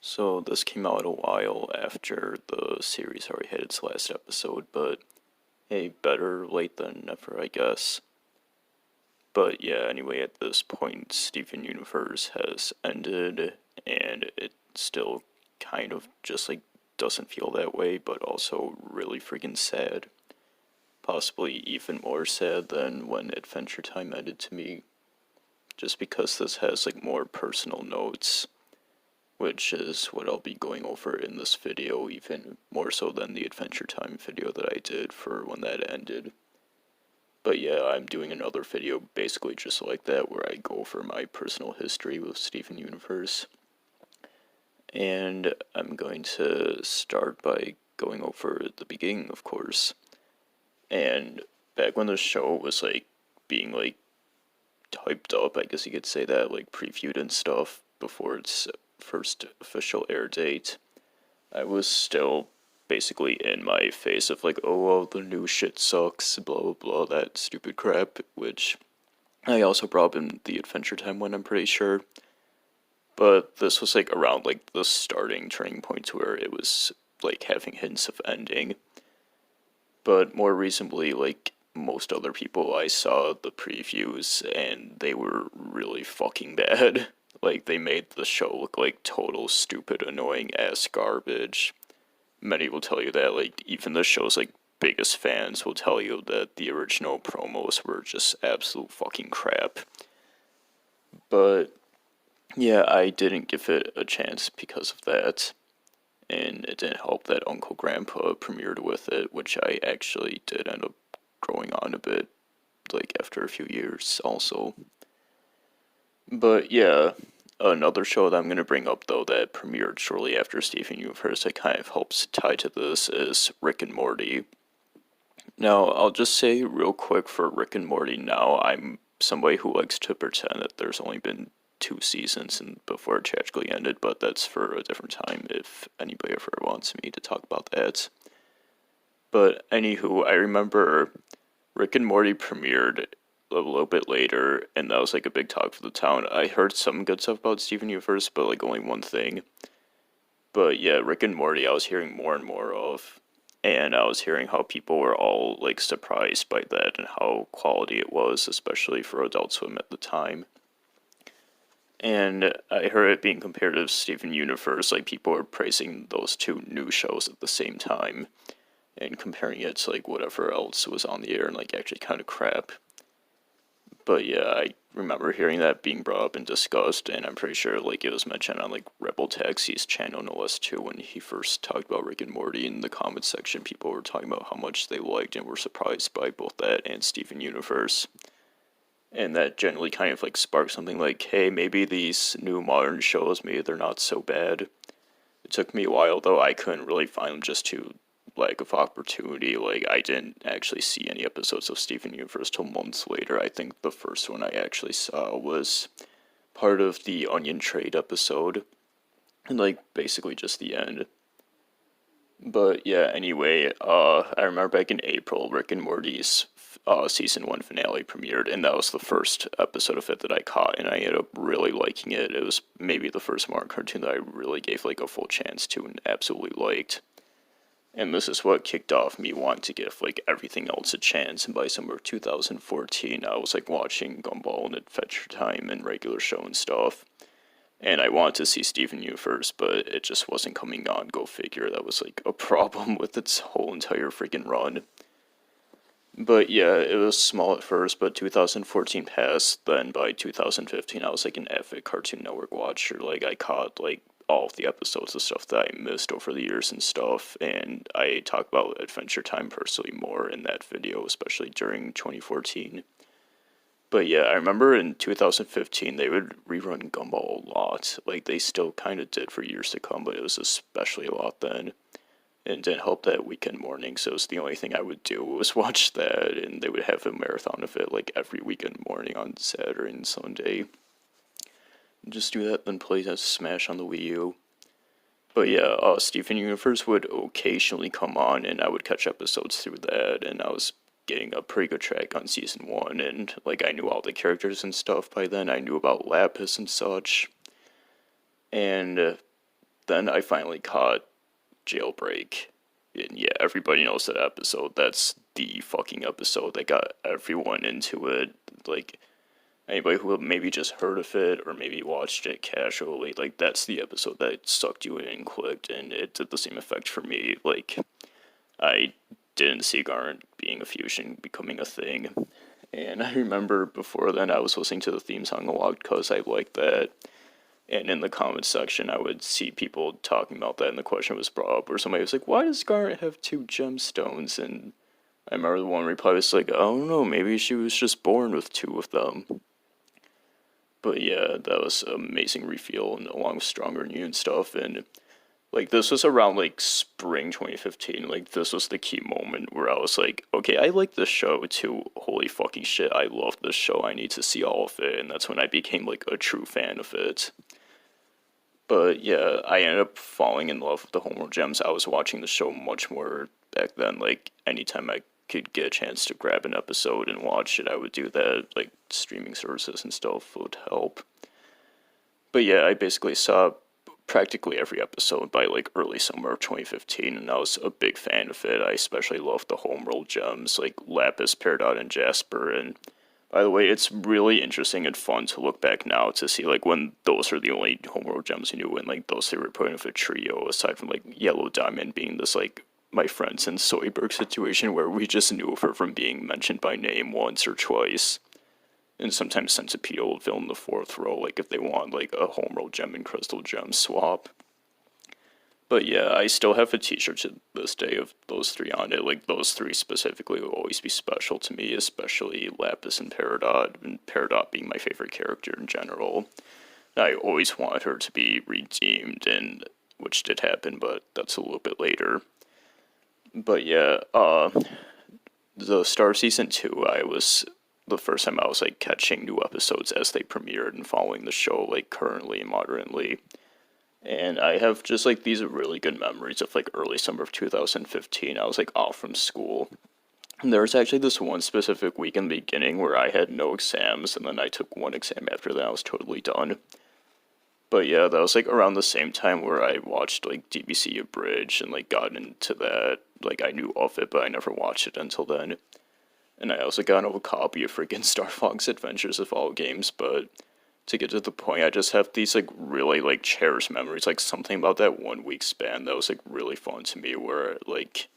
So this came out a while after the series already had its last episode, but hey, better late than never, I guess. But yeah, anyway, at this point, Steven Universe has ended, and it still kind of just doesn't feel that way, but also really freaking sad. Possibly even more sad than when Adventure Time ended to me, just because this has more personal notes, which is what I'll be going over in this video, even more so than the Adventure Time video that I did for when that ended. But yeah, I'm doing another video basically just like that, where I go over my personal history with Steven Universe. And I'm going to start by going over the beginning, of course. And back when the show was being hyped up, I guess you could say that, previewed and stuff before its first official air date, I was still basically in my face of oh well, the new shit sucks, blah blah blah, that stupid crap, which I also brought up in the Adventure Time one, I'm pretty sure. But this was around the starting turning point where it was having hints of ending. But more reasonably, most other people, I saw the previews and they were really fucking bad. They made the show look like total stupid, annoying ass garbage. Many will tell you that, even the show's biggest fans will tell you that the original promos were just absolute fucking crap. But yeah, I didn't give it a chance because of that. And it didn't help that Uncle Grandpa premiered with it, which I actually did end up growing on a bit, after a few years also. But yeah, another show that I'm going to bring up, though, that premiered shortly after Steven Universe that kind of helps tie to this is Rick and Morty. Now, I'll just say real quick for Rick and Morty now, I'm somebody who likes to pretend that there's only been 2 seasons and before it tragically ended, but that's for a different time if anybody ever wants me to talk about that. But anywho, I remember Rick and Morty premiered a little bit later, and that was a big talk for the town. I heard some good stuff about Steven Universe, but only one thing. But yeah, Rick and Morty I was hearing more and more of, and I was hearing how people were all surprised by that and how quality it was, especially for Adult Swim at the time. And I heard it being compared to Steven Universe, people were praising those two new shows at the same time, and comparing it to whatever else was on the air and actually kind of crap. But yeah, I remember hearing that being brought up and discussed, and I'm pretty sure it was mentioned on Rebel Taxi's channel no less too when he first talked about Rick and Morty. In the comments section, people were talking about how much they liked and were surprised by both that and Steven Universe. And that generally kind of sparked something hey, maybe these new modern shows, maybe they're not so bad. It took me a while, though. I couldn't really find them just to lack of opportunity. I didn't actually see any episodes of Steven Universe till months later. I think the first one I actually saw was part of the Onion Trade episode, and basically just the end. But yeah, anyway, I remember back in April, Rick and Morty's season 1 finale premiered, and that was the first episode of it that I caught, and I ended up really liking it. It was maybe the first modern cartoon that I really gave a full chance to and absolutely liked. And this is what kicked off me wanting to give everything else a chance. And by summer 2014, I was watching Gumball and Adventure Time and regular show and stuff. And I wanted to see Steven Universe, but it just wasn't coming on. Go figure. That was a problem with its whole entire freaking run. But yeah, it was small at first, but 2014 passed. Then by 2015, I was an avid Cartoon Network watcher. I caught all of the episodes of stuff that I missed over the years and stuff, and I talk about Adventure Time personally more in that video, especially during 2014. But yeah, I remember in 2015 they would rerun Gumball a lot. They still kind of did for years to come, but it was especially a lot then. And it didn't help that weekend morning, so it was the only thing I would do was watch that, and they would have a marathon of it every weekend morning on Saturday and Sunday. Just do that, then play Smash on the Wii U. But yeah, Steven Universe would occasionally come on, and I would catch episodes through that, and I was getting a pretty good track on season 1, and I knew all the characters and stuff by then. I knew about Lapis and such. And then I finally caught Jailbreak. And yeah, everybody knows that episode. That's the fucking episode that got everyone into it. Like, anybody who maybe just heard of it or maybe watched it casually, like, that's the episode that sucked you in and clicked, and it did the same effect for me. Like, I didn't see Garnet being a fusion becoming a thing. And I remember before then I was listening to the theme song a lot because I liked that. And in the comments section, I would see people talking about that, and the question was brought up, where somebody was like, why does Garnet have 2 gemstones? And I remember the one reply was like, I don't know, maybe she was just born with 2 of them. But yeah, that was an amazing reveal, and along with Stronger New and stuff, and like, this was around, like, spring 2015, like, this was the key moment where I was like, okay, I like this show too, holy fucking shit, I love this show, I need to see all of it, and that's when I became, like, a true fan of it. But yeah, I ended up falling in love with the Homeworld Gems. I was watching the show much more back then, like, anytime I could get a chance to grab an episode and watch it, I would do that, like, streaming services and stuff would help. But yeah, I basically saw practically every episode by like early summer of 2015, and I was a big fan of it. I especially loved the Homeworld Gems, like Lapis, Peridot, and Jasper. And by the way, it's really interesting and fun to look back now to see like when those are the only Homeworld Gems you knew, and like those 3 were put into a trio, aside from like Yellow Diamond being this like my friends in Soyberg situation where we just knew of her from being mentioned by name once or twice. And sometimes Centipede will fill in the 4th row, like if they want like a Homeworld Gem and Crystal Gem swap. But yeah, I still have a t-shirt to this day of those 3 on it. Like, those 3 specifically will always be special to me, especially Lapis and Peridot being my favorite character in general. I always wanted her to be redeemed, and which did happen, but that's a little bit later. But yeah, the start of Season 2, the first time I was, like, catching new episodes as they premiered and following the show, like, currently and modernly. And I have just, like, these really good memories of, like, early summer of 2015. I was, like, off from school. And there was actually this one specific week in the beginning where I had no exams, and then I took 1 exam after that. I was totally done. But yeah, that was, like, around the same time where I watched, like, DBC Abridged and, like, got into that. Like, I knew of it, but I never watched it until then. And I also got a copy of freaking Star Fox Adventures of all games, but to get to the point, I just have these, like, really, like, cherished memories, like, something about that 1 week span that was, like, really fun to me, where, like,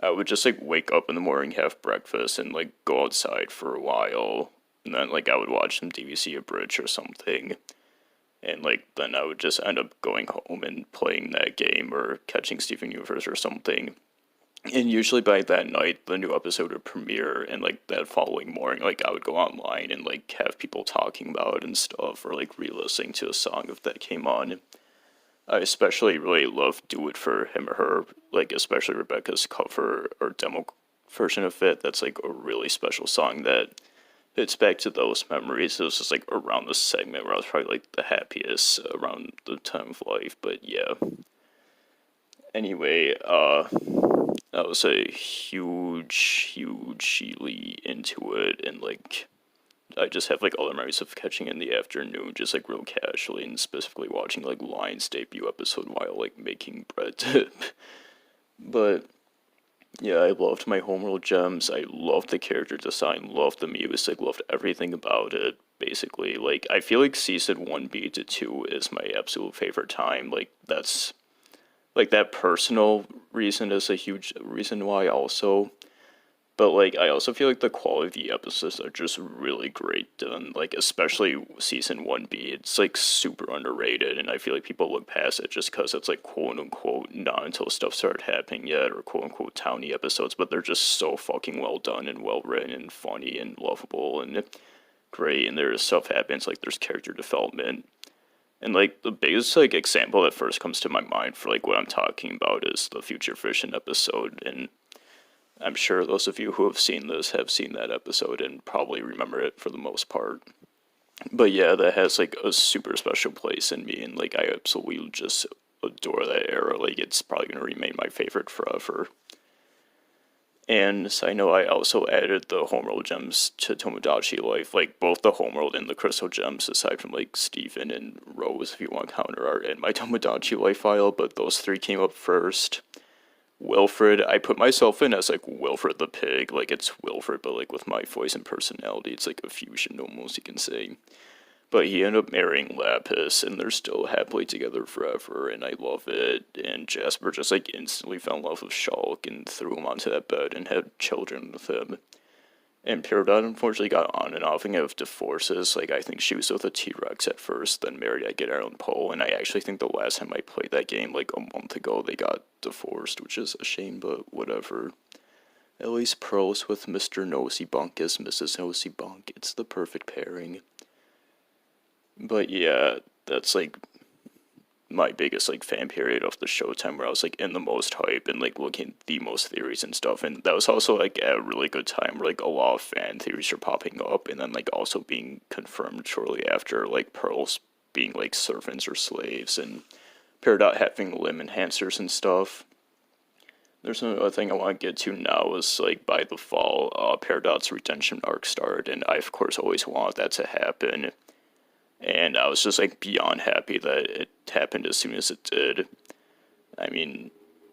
I would just, like, wake up in the morning, have breakfast, and, like, go outside for a while, and then, like, I would watch some DVC Abridged or something, and, like, then I would just end up going home and playing that game, or catching Steven Universe or something. And usually by that night, the new episode would premiere, and, like, that following morning, like, I would go online and, like, have people talking about it and stuff, or, like, re-listening to a song if that came on. I especially really love Do It For Him or Her, like, especially Rebecca's cover or demo version of it. That's, like, a really special song that hits back to those memories. It was just, like, around the segment where I was probably, like, the happiest around the time of life, but yeah. Anyway, I was a hugely into it, and, like, I just have, like, other memories of catching in the afternoon, just, like, real casually, and specifically watching, like, Lion's debut episode while, like, making bread dip. But, yeah, I loved my Homeworld Gems. I loved the character design, loved the music, loved everything about it, basically. Like, I feel like Season 1B to 2 is my absolute favorite time. Like, that's... like, that personal reason is a huge reason why also. But, like, I also feel like the quality of the episodes are just really great done. Like, especially Season 1B. It's, like, super underrated, and I feel like people look past it just because it's, like, quote-unquote not until stuff started happening yet, or quote-unquote towny episodes, but they're just so fucking well done and well-written and funny and lovable and great, and there's stuff happens, like, there's character development. And, like, the biggest, like, example that first comes to my mind for, like, what I'm talking about is the Future Vision episode, and I'm sure those of you who have seen this have seen that episode and probably remember it for the most part. But yeah, that has, like, a super special place in me, and, like, I absolutely just adore that era. Like, it's probably going to remain my favorite forever. And so I know I also added the Homeworld Gems to Tomodachi Life, like both the Homeworld and the Crystal Gems, aside from like Steven and Rose, if you want counter art, in my Tomodachi Life file, but those three came up first. Wilfred, I put myself in as like Wilfred the Pig, like it's Wilfred, but like with my voice and personality, it's like a fusion almost, you can say. But he ended up marrying Lapis, and they're still happily together forever, and I love it. And Jasper just like instantly fell in love with Shulk and threw him onto that bed and had children with him. And Peridot unfortunately got on and off of divorces. Like, I think she was with a T-Rex at first, then married Edgar Allan Poe, and I actually think the last time I played that game, like a month ago, they got divorced, which is a shame, but whatever. At least Pearl's with Mr. Nosy Bunk as Mrs. Nosy Bunk. It's the perfect pairing. But yeah, that's like my biggest like fan period of the Showtime, where I was like in the most hype and like looking at the most theories and stuff. And that was also like a really good time where like a lot of fan theories are popping up and then like also being confirmed shortly after, like Pearls being like servants or slaves and Peridot having limb enhancers and stuff. There's another thing I want to get to now is like by the fall, Peridot's redemption arc started, and I of course always wanted that to happen. And I was just like beyond happy that it happened as soon as it did. I mean,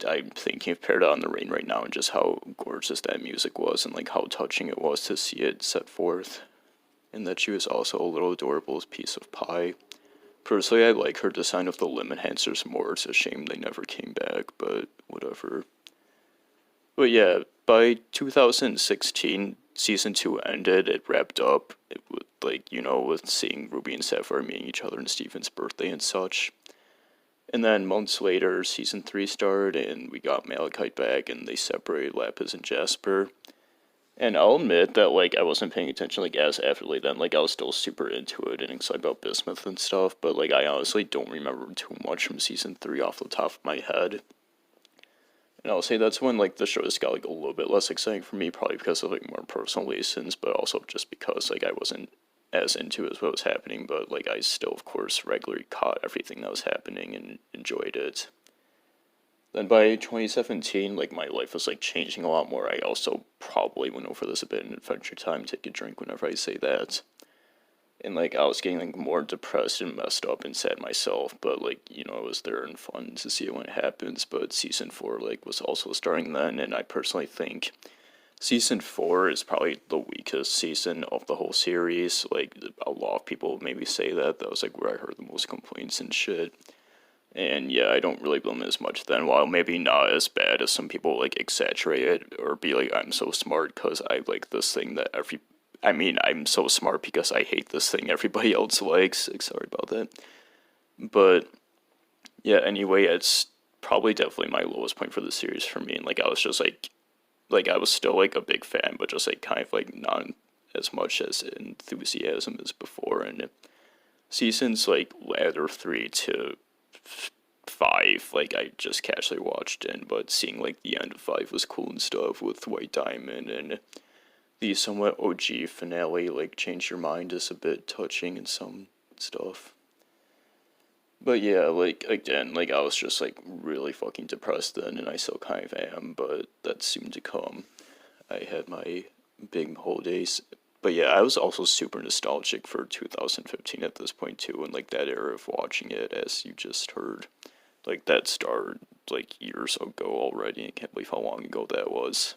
I'm thinking of Peridot in the Rain right now and just how gorgeous that music was and like how touching it was to see it set forth. And that she was also a little adorable piece of pie. Personally, I like her design of the limb enhancers more. It's a shame they never came back, but whatever. But yeah, by 2016, Season 2 ended, it wrapped up, it would, like, you know, with seeing Ruby and Sapphire meeting each other on Steven's birthday and such. And then months later, Season 3 started, and we got Malachite back, and they separated Lapis and Jasper. And I'll admit that, like, I wasn't paying attention, like, as avidly then, like, I was still super into it and excited about Bismuth and stuff, but, like, I honestly don't remember too much from Season 3 off the top of my head. And I'll say that's when, like, the show just got, like, a little bit less exciting for me, probably because of, like, more personal reasons, but also just because, like, I wasn't as into it as what was happening, but, like, I still, of course, regularly caught everything that was happening and enjoyed it. Then by 2017, like, my life was, like, changing a lot more. I also probably went over this a bit in Adventure Time, take a drink whenever I say that. And, like, I was getting, like, more depressed and messed up and sad myself, but, like, you know, it was there and fun to see it when it happens, but Season 4, like, was also starting then, and I personally think Season 4 is probably the weakest season of the whole series. Like, a lot of people maybe say that. That was, like, where I heard the most complaints and shit. And, yeah, I don't really blame it as much then, while maybe not as bad as some people, like, exaggerate it, or be like, I'm so smart because I like this thing that I'm so smart because I hate this thing everybody else likes. Sorry about that. But, yeah, anyway, it's probably definitely my lowest point for the series for me. And, like, I was just, like, I was still, like, a big fan, but just, like, kind of, like, not as much as enthusiasm as before. And seasons, like, ladder 3 to 5, like, I just casually watched in, but seeing, like, the end of 5 was cool and stuff with White Diamond, and the somewhat OG finale, like, Change Your Mind is a bit touching and some stuff. But yeah, like, again, like, I was just, like, really fucking depressed then, and I still kind of am, but that's soon to come. I had my big holidays. But yeah, I was also super nostalgic for 2015 at this point, too, and, like, that era of watching it, as you just heard. Like, that started, like, years ago already, I can't believe how long ago that was.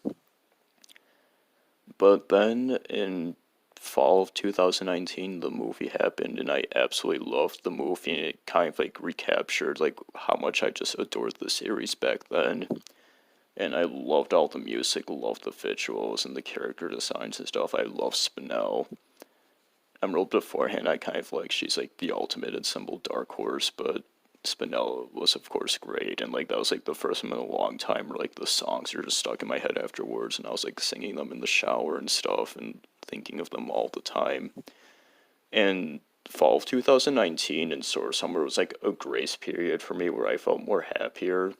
But then in fall of 2019, the movie happened, and I absolutely loved the movie, and it kind of like recaptured like how much I just adored the series back then. And I loved all the music, loved the visuals and the character designs and stuff. I love Spinel. Emerald beforehand, I kind of like, she's like the ultimate and symbol dark horse, but Spinel was of course great, and like that was like the first time in a long time where like the songs are just stuck in my head afterwards, and I was like singing them in the shower and stuff and thinking of them all the time. And fall of 2019 and sort of summer was like a grace period for me where I felt more happier.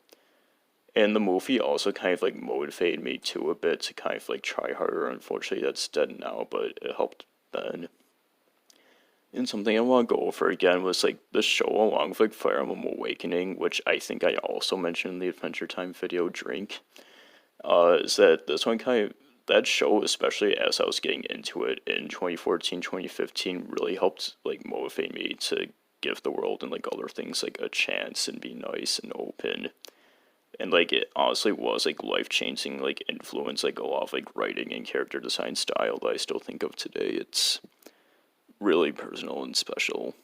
And the movie also kind of like motivated me too a bit to kind of like try harder. Unfortunately that's dead now, but it helped then. And something I want to go over again was, like, the show along with, like, Firemen Awakening, which I think I also mentioned in the Adventure Time video, Drink. is that this one that show, especially as I was getting into it in 2014, 2015, really helped like motivate me to give the world and like other things like a chance and be nice and open. And like it honestly was like life changing like influence, like a lot of like writing and character design style that I still think of today. It's really personal and special.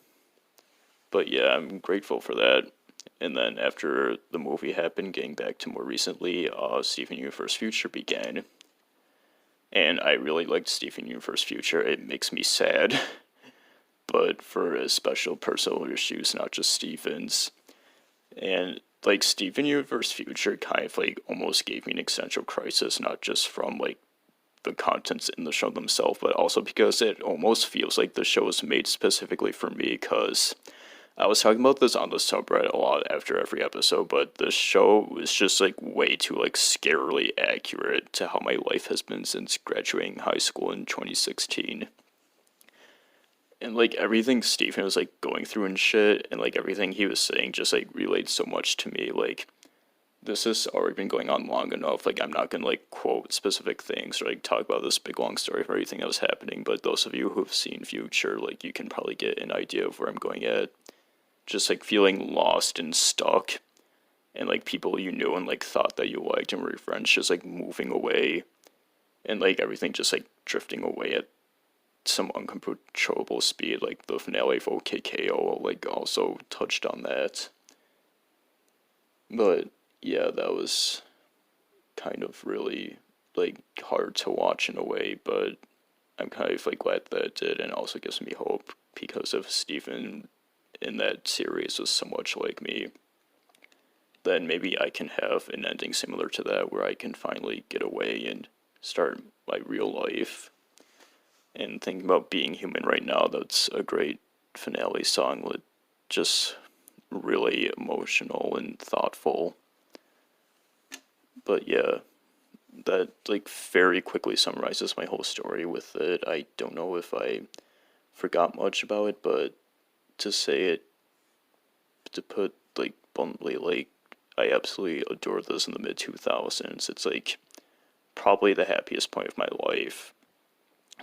But yeah, I'm grateful for that. And then after the movie happened, getting back to more recently, Steven Universe Future began. And I really liked Steven Universe Future. It makes me sad, but for a special personal issues, not just Steven's. And like Steven Universe Future kind of like almost gave me an existential crisis, not just from like the contents in the show themselves, but also because it almost feels like the show is made specifically for me. Because I was talking about this on the subreddit a lot after every episode, but the show was just like way too like scarily accurate to how my life has been since graduating high school in 2016. And like everything Stephen was like going through and shit, and like everything he was saying just like relates so much to me. Like this has already been going on long enough. Like I'm not gonna like quote specific things or like talk about this big long story of everything that was happening, but those of you who've seen Future, like you can probably get an idea of where I'm going at. Just like feeling lost and stuck, and like people you knew and like thought that you liked and were your friends just like moving away, and like everything just like drifting away at some uncontrollable speed. Like the finale of OKKO like also touched on that. But yeah, that was kind of really like hard to watch in a way, but I'm kind of like glad that it did, and also gives me hope because if Stephen in that series was so much like me, then maybe I can have an ending similar to that where I can finally get away and start my real life. And thinking about being human right now, that's a great finale song with just really emotional and thoughtful. But yeah, that like very quickly summarizes my whole story with it. I don't know if I forgot much about it, but to say it, to put like bluntly, like I absolutely adored this in the mid 2000s. It's like probably the happiest point of my life.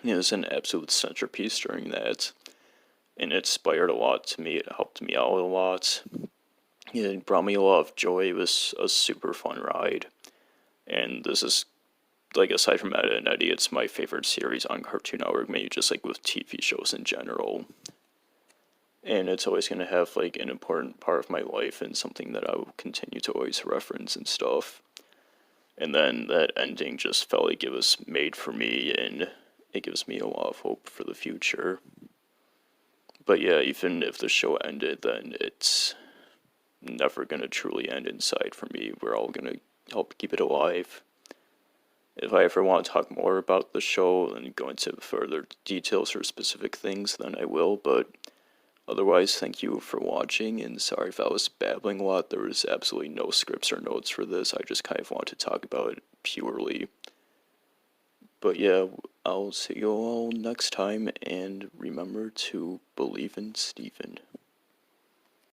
It was an absolute centerpiece during that, and it inspired a lot to me. It helped me out a lot. It brought me a lot of joy. It was a super fun ride, and this is like aside from Ed and Eddie, it's my favorite series on Cartoon Network. Maybe just like with TV shows in general. And it's always going to have like an important part of my life and something that I will continue to always reference and stuff. And then that ending just felt like it was made for me, and it gives me a lot of hope for the future. But yeah, even if the show ended, then it's never going to truly end inside for me. We're all going to help keep it alive. If I ever want to talk more about the show and go into further details or specific things, then I will, but otherwise, thank you for watching, and sorry if I was babbling a lot. There was absolutely no scripts or notes for this. I just kind of wanted to talk about it purely. But yeah, I'll see you all next time, and remember to believe in Stephen.